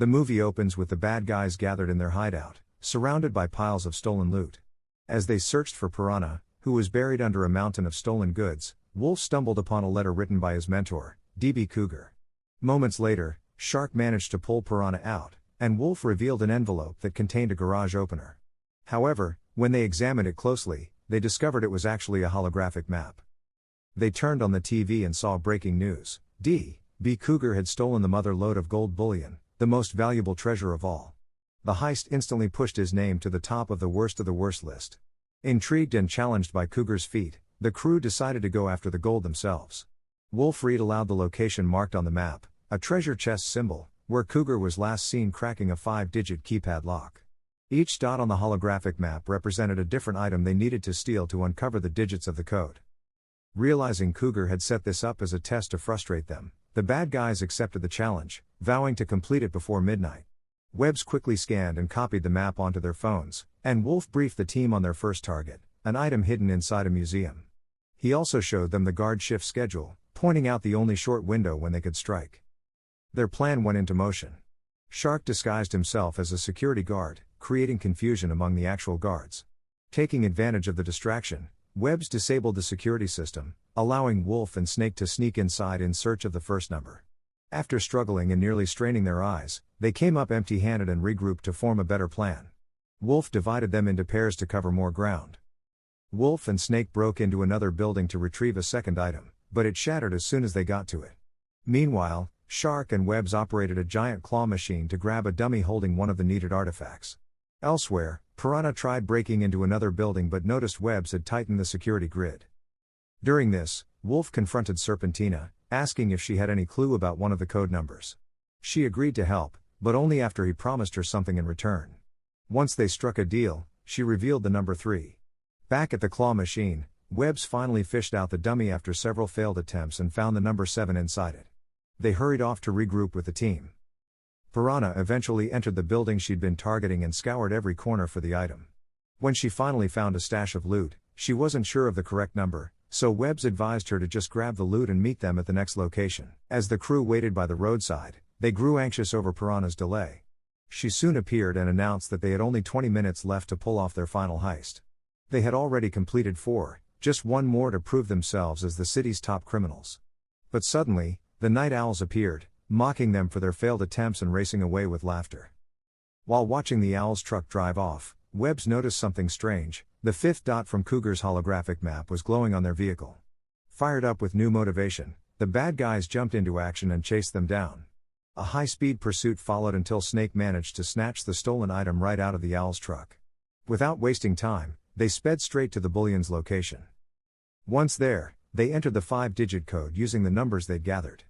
The movie opens with the bad guys gathered in their hideout, surrounded by piles of stolen loot. As they searched for Piranha, who was buried under a mountain of stolen goods, Wolf stumbled upon a letter written by his mentor, DB Cougar. Moments later, Shark managed to pull Piranha out, and Wolf revealed an envelope that contained a garage opener. However, when they examined it closely, they discovered it was actually a holographic map. They turned on the TV and saw breaking news. DB Cougar had stolen the mother lode of gold bullion, the most valuable treasure of all. The heist instantly pushed his name to the top of the worst list. Intrigued and challenged by Cougar's feat, the crew decided to go after the gold themselves. Wolf read aloud the location marked on the map, a treasure chest symbol, where Cougar was last seen cracking a 5-digit keypad lock. Each dot on the holographic map represented a different item they needed to steal to uncover the digits of the code. Realizing Cougar had set this up as a test to frustrate them, the bad guys accepted the challenge, vowing to complete it before midnight. Webbs quickly scanned and copied the map onto their phones, and Wolf briefed the team on their first target, an item hidden inside a museum. He also showed them the guard shift schedule, pointing out the only short window when they could strike. Their plan went into motion. Shark disguised himself as a security guard, creating confusion among the actual guards. Taking advantage of the distraction, Webbs disabled the security system, allowing Wolf and Snake to sneak inside in search of the first number. After struggling and nearly straining their eyes, they came up empty-handed and regrouped to form a better plan. Wolf divided them into pairs to cover more ground. Wolf and Snake broke into another building to retrieve a second item, but it shattered as soon as they got to it. Meanwhile, Shark and Webbs operated a giant claw machine to grab a dummy holding one of the needed artifacts. Elsewhere, Piranha tried breaking into another building but noticed Webbs had tightened the security grid. During this, Wolf confronted Serpentina, asking if she had any clue about one of the code numbers. She agreed to help, but only after he promised her something in return. Once they struck a deal, she revealed the number 3. Back at the claw machine, Webbs finally fished out the dummy after several failed attempts and found the number 7 inside it. They hurried off to regroup with the team. Piranha eventually entered the building she'd been targeting and scoured every corner for the item. When she finally found a stash of loot, she wasn't sure of the correct number, so Webbs advised her to just grab the loot and meet them at the next location. As the crew waited by the roadside, they grew anxious over Piranha's delay. She soon appeared and announced that they had only 20 minutes left to pull off their final heist. They had already completed 4, just one more to prove themselves as the city's top criminals. But suddenly, the night owls appeared, mocking them for their failed attempts and racing away with laughter. While watching the owls' truck drive off, Webbs noticed something strange. The 5th dot from Cougar's holographic map was glowing on their vehicle. Fired up with new motivation, the bad guys jumped into action and chased them down. A high-speed pursuit followed until Snake managed to snatch the stolen item right out of the owl's truck. Without wasting time, they sped straight to the bullion's location. Once there, they entered the 5-digit code using the numbers they'd gathered.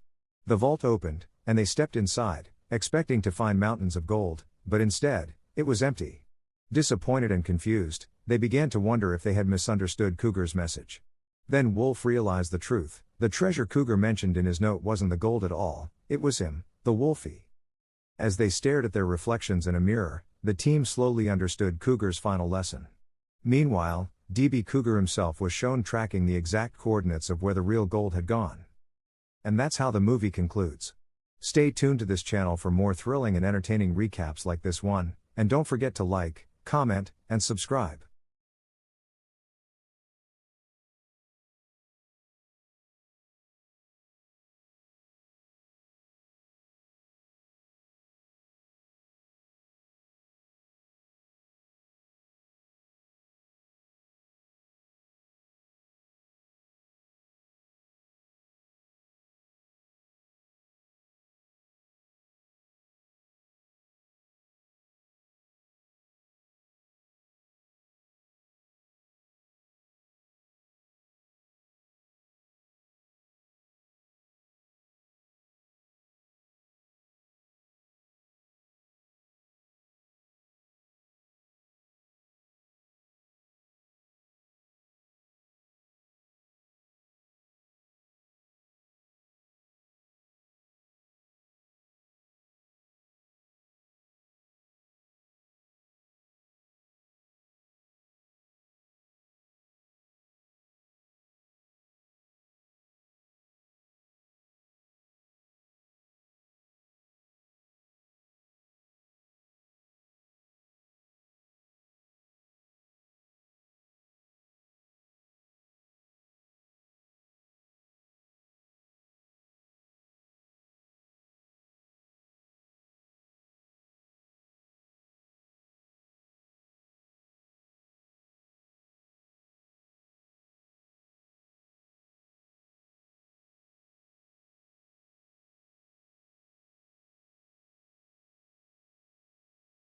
The vault opened, and they stepped inside, expecting to find mountains of gold, but instead, it was empty. Disappointed and confused, they began to wonder if they had misunderstood Cougar's message. Then Wolf realized the truth. The treasure Cougar mentioned in his note wasn't the gold at all, it was him, the Wolfie. As they stared at their reflections in a mirror, the team slowly understood Cougar's final lesson. Meanwhile, DB Cougar himself was shown tracking the exact coordinates of where the real gold had gone. And that's how the movie concludes. Stay tuned to this channel for more thrilling and entertaining recaps like this one, and don't forget to like, comment, and subscribe.